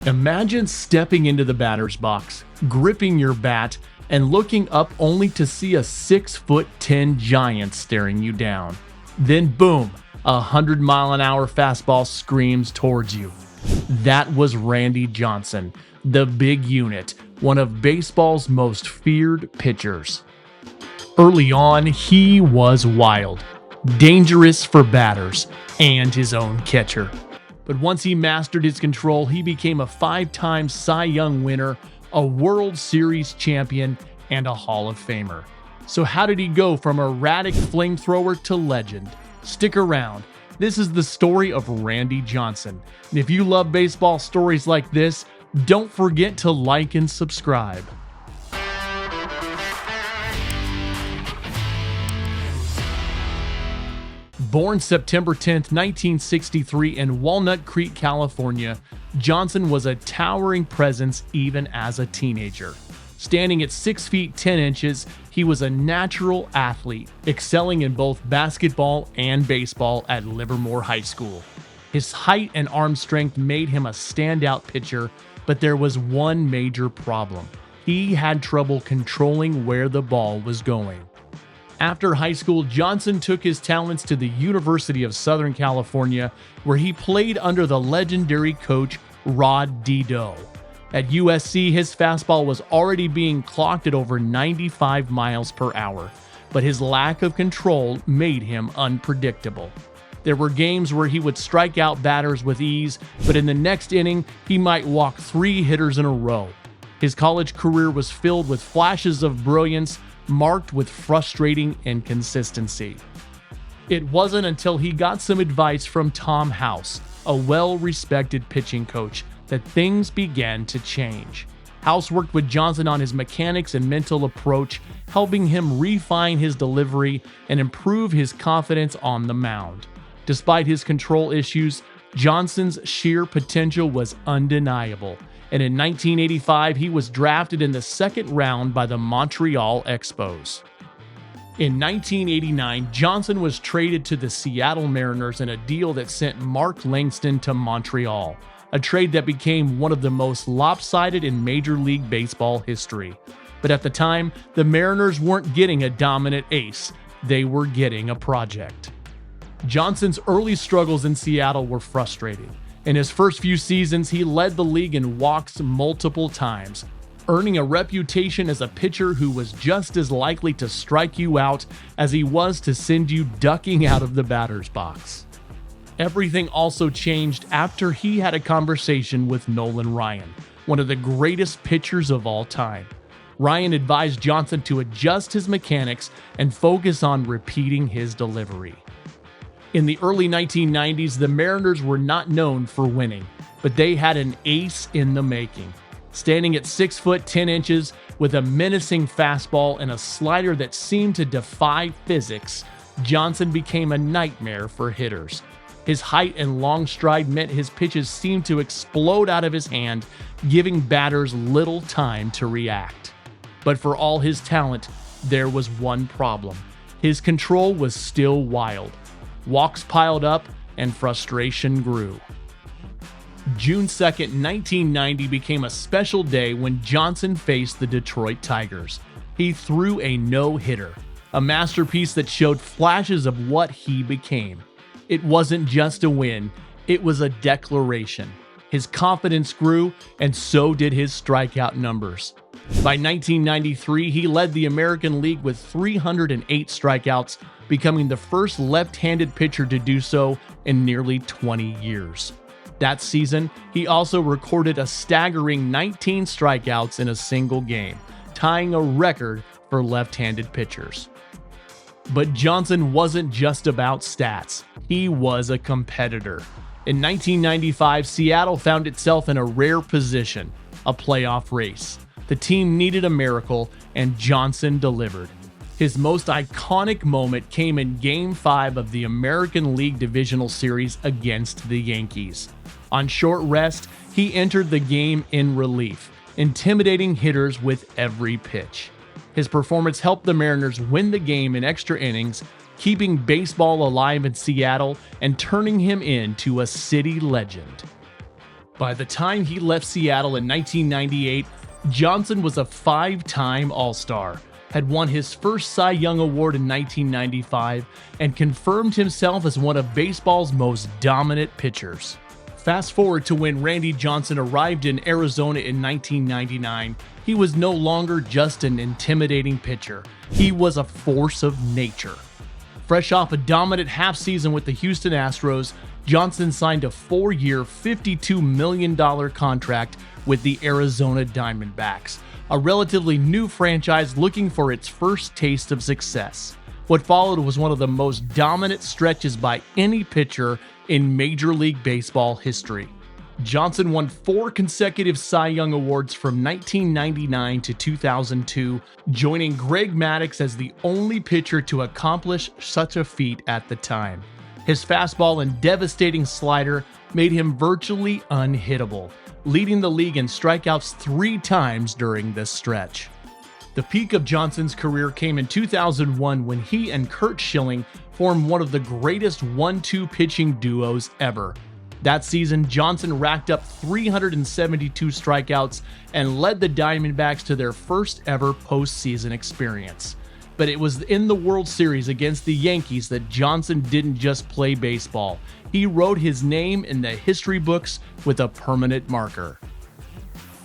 Imagine stepping into the batter's box, gripping your bat, and looking up only to see a 6'10" giant staring you down. Then boom, a 100-mile-an-hour fastball screams towards you. That was Randy Johnson, the big unit, one of baseball's most feared pitchers. Early on, he was wild, dangerous for batters, and his own catcher. But once he mastered his control, he became a 5-time Cy Young winner, a World Series champion, and a Hall of Famer. So how did he go from erratic flamethrower to legend? Stick around. This is the story of Randy Johnson. And if you love baseball stories like this, don't forget to like and subscribe. Born September 10, 1963 in Walnut Creek, California, Johnson was a towering presence even as a teenager. Standing at 6 feet 10 inches, he was a natural athlete, excelling in both basketball and baseball at Livermore High School. His height and arm strength made him a standout pitcher, but there was one major problem. He had trouble controlling where the ball was going. After high school, Johnson took his talents to the University of Southern California, where he played under the legendary coach Rod Dedeaux. At USC, his fastball was already being clocked at over 95 miles per hour, but his lack of control made him unpredictable. There were games where he would strike out batters with ease, but in the next inning, he might walk 3 hitters in a row. His college career was filled with flashes of brilliance, marked with frustrating inconsistency. It wasn't until he got some advice from Tom House, a well-respected pitching coach, that things began to change. House worked with Johnson on his mechanics and mental approach, helping him refine his delivery and improve his confidence on the mound. Despite his control issues, Johnson's sheer potential was undeniable, and in 1985 he was drafted in the second round by the Montreal Expos. In 1989, Johnson was traded to the Seattle Mariners in a deal that sent Mark Langston to Montreal, a trade that became one of the most lopsided in Major League Baseball history. But at the time, the Mariners weren't getting a dominant ace, they were getting a project. Johnson's early struggles in Seattle were frustrating. In his first few seasons, he led the league in walks multiple times, earning a reputation as a pitcher who was just as likely to strike you out as he was to send you ducking out of the batter's box. Everything also changed after he had a conversation with Nolan Ryan, one of the greatest pitchers of all time. Ryan advised Johnson to adjust his mechanics and focus on repeating his delivery. In the early 1990s, the Mariners were not known for winning, but they had an ace in the making. Standing at 6 foot 10 inches with a menacing fastball and a slider that seemed to defy physics, Johnson became a nightmare for hitters. His height and long stride meant his pitches seemed to explode out of his hand, giving batters little time to react. But for all his talent, there was one problem. His control was still wild. Walks piled up and frustration grew. June 2, 1990 became a special day when Johnson faced the Detroit Tigers. He threw a no-hitter, a masterpiece that showed flashes of what he became. It wasn't just a win, it was a declaration. His confidence grew, and so did his strikeout numbers. By 1993, he led the American League with 308 strikeouts, becoming the first left-handed pitcher to do so in nearly 20 years. That season, he also recorded a staggering 19 strikeouts in a single game, tying a record for left-handed pitchers. But Johnson wasn't just about stats. He was a competitor. In 1995, Seattle found itself in a rare position, a playoff race. The team needed a miracle, and Johnson delivered. His most iconic moment came in Game 5 of the American League Divisional Series against the Yankees. On short rest, he entered the game in relief, intimidating hitters with every pitch. His performance helped the Mariners win the game in extra innings, keeping baseball alive in Seattle and turning him into a city legend. By the time he left Seattle in 1998, Johnson was a 5-time All-Star, had won his first Cy Young Award in 1995, and confirmed himself as one of baseball's most dominant pitchers. Fast forward to when Randy Johnson arrived in Arizona in 1999, he was no longer just an intimidating pitcher. He was a force of nature. Fresh off a dominant half season with the Houston Astros, Johnson signed a 4-year, $52 million contract with the Arizona Diamondbacks, a relatively new franchise looking for its first taste of success. What followed was one of the most dominant stretches by any pitcher in Major League Baseball history. Johnson won 4 consecutive Cy Young Awards from 1999 to 2002, joining Greg Maddux as the only pitcher to accomplish such a feat at the time. His fastball and devastating slider made him virtually unhittable, leading the league in strikeouts 3 times during this stretch. The peak of Johnson's career came in 2001 when he and Curt Schilling formed one of the greatest 1-2 pitching duos ever. That season, Johnson racked up 372 strikeouts and led the Diamondbacks to their first ever postseason experience. But it was in the World Series against the Yankees that Johnson didn't just play baseball. He wrote his name in the history books with a permanent marker.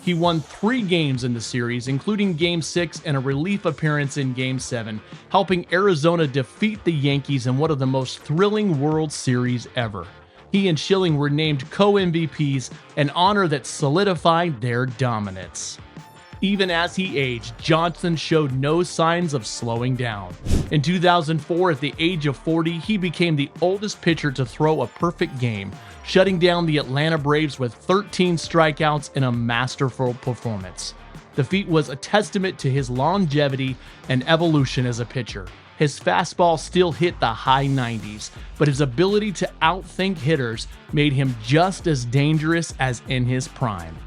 He won 3 games in the series, including Game 6 and a relief appearance in Game 7, helping Arizona defeat the Yankees in one of the most thrilling World Series ever. He and Schilling were named co-MVPs, an honor that solidified their dominance. Even as he aged, Johnson showed no signs of slowing down. In 2004, at the age of 40, he became the oldest pitcher to throw a perfect game, shutting down the Atlanta Braves with 13 strikeouts in a masterful performance. The feat was a testament to his longevity and evolution as a pitcher. His fastball still hit the high 90s, but his ability to outthink hitters made him just as dangerous as in his prime.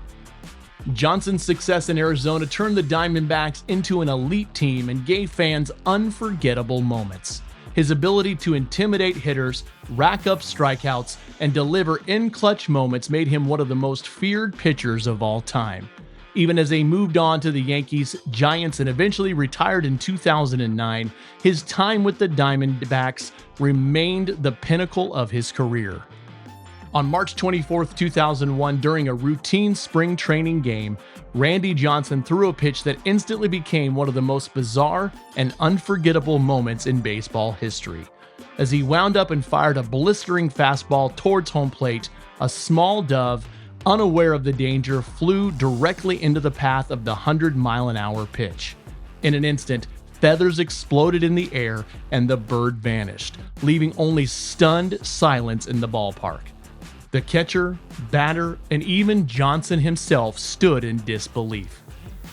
Johnson's success in Arizona turned the Diamondbacks into an elite team and gave fans unforgettable moments. His ability to intimidate hitters, rack up strikeouts, and deliver in-clutch moments made him one of the most feared pitchers of all time. Even as they moved on to the Yankees, Giants, and eventually retired in 2009, his time with the Diamondbacks remained the pinnacle of his career. On March 24, 2001, during a routine spring training game, Randy Johnson threw a pitch that instantly became one of the most bizarre and unforgettable moments in baseball history. As he wound up and fired a blistering fastball towards home plate, a small dove, unaware of the danger, flew directly into the path of the 100-mile-an-hour pitch. In an instant, feathers exploded in the air and the bird vanished, leaving only stunned silence in the ballpark. The catcher, batter, and even Johnson himself stood in disbelief.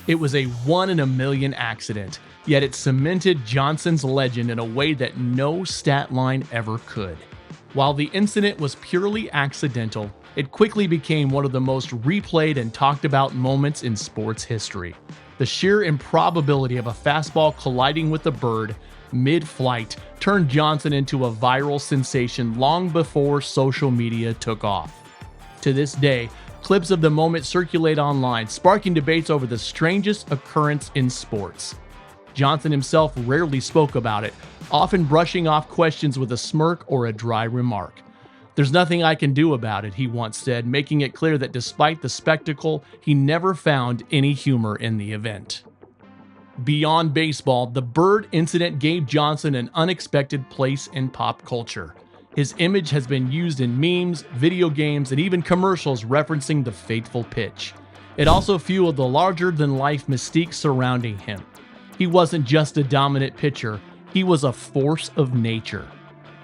It was a 1 in a million accident, yet it cemented Johnson's legend in a way that no stat line ever could. While the incident was purely accidental, it quickly became one of the most replayed and talked about moments in sports history. The sheer improbability of a fastball colliding with a bird mid-flight turned Johnson into a viral sensation long before social media took off. To this day, clips of the moment circulate online, sparking debates over the strangest occurrence in sports. Johnson himself rarely spoke about it, often brushing off questions with a smirk or a dry remark. "There's nothing I can do about it," he once said, making it clear that despite the spectacle, he never found any humor in the event. Beyond baseball, the bird incident gave Johnson an unexpected place in pop culture. His image has been used in memes, video games, and even commercials referencing the fateful pitch. It also fueled the larger-than-life mystique surrounding him. He wasn't just a dominant pitcher, he was a force of nature.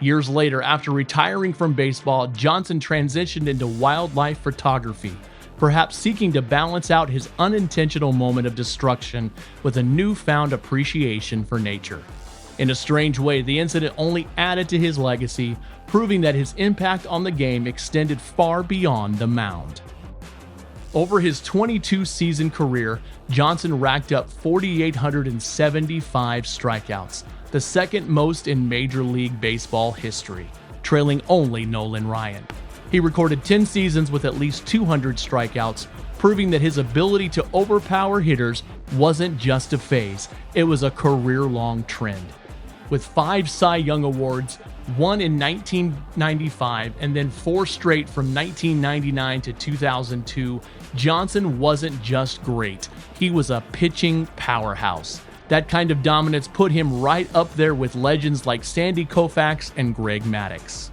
Years later, after retiring from baseball, Johnson transitioned into wildlife photography, perhaps seeking to balance out his unintentional moment of destruction with a newfound appreciation for nature. In a strange way, the incident only added to his legacy, proving that his impact on the game extended far beyond the mound. Over his 22-season career, Johnson racked up 4,875 strikeouts, the second most in Major League Baseball history, trailing only Nolan Ryan. He recorded 10 seasons with at least 200 strikeouts, proving that his ability to overpower hitters wasn't just a phase, it was a career-long trend. With 5 Cy Young Awards, 1 in 1995, and then 4 straight from 1999 to 2002, Johnson wasn't just great, he was a pitching powerhouse. That kind of dominance put him right up there with legends like Sandy Koufax and Greg Maddux.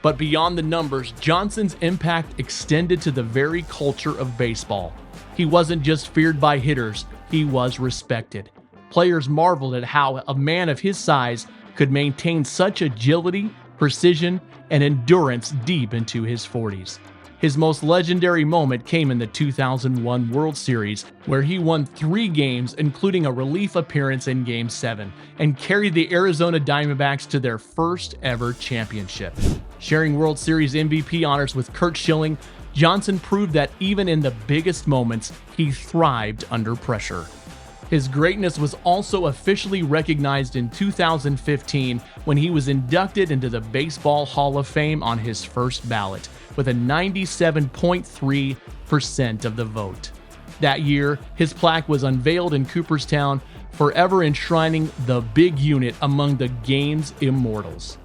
But beyond the numbers, Johnson's impact extended to the very culture of baseball. He wasn't just feared by hitters, he was respected. Players marveled at how a man of his size could maintain such agility, precision, and endurance deep into his 40s. His most legendary moment came in the 2001 World Series, where he won 3 games, including a relief appearance in Game 7, and carried the Arizona Diamondbacks to their first ever championship. Sharing World Series MVP honors with Curt Schilling, Johnson proved that even in the biggest moments, he thrived under pressure. His greatness was also officially recognized in 2015 when he was inducted into the Baseball Hall of Fame on his first ballot, with a 97.3% of the vote. That year, his plaque was unveiled in Cooperstown, forever enshrining the big unit among the game's immortals.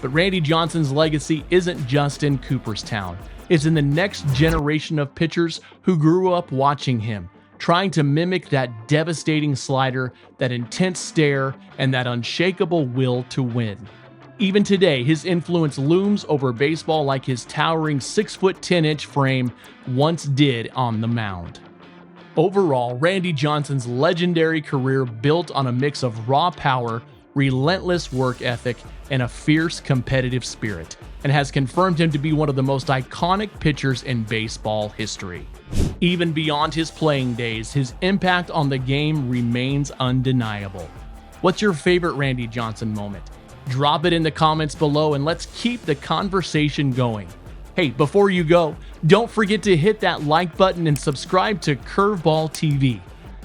But Randy Johnson's legacy isn't just in Cooperstown. It's in the next generation of pitchers who grew up watching him, trying to mimic that devastating slider, that intense stare, and that unshakable will to win. Even today, his influence looms over baseball like his towering 6'10" frame once did on the mound. Overall, Randy Johnson's legendary career built on a mix of raw power, relentless work ethic, and a fierce competitive spirit, and has confirmed him to be one of the most iconic pitchers in baseball history. Even beyond his playing days, his impact on the game remains undeniable. What's your favorite Randy Johnson moment? Drop it in the comments below and let's keep the conversation going. Hey, before you go, don't forget to hit that like button and subscribe to Curveball TV.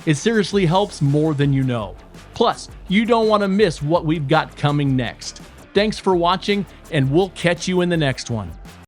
It seriously helps more than you know. Plus, you don't want to miss what we've got coming next. Thanks for watching, and we'll catch you in the next one.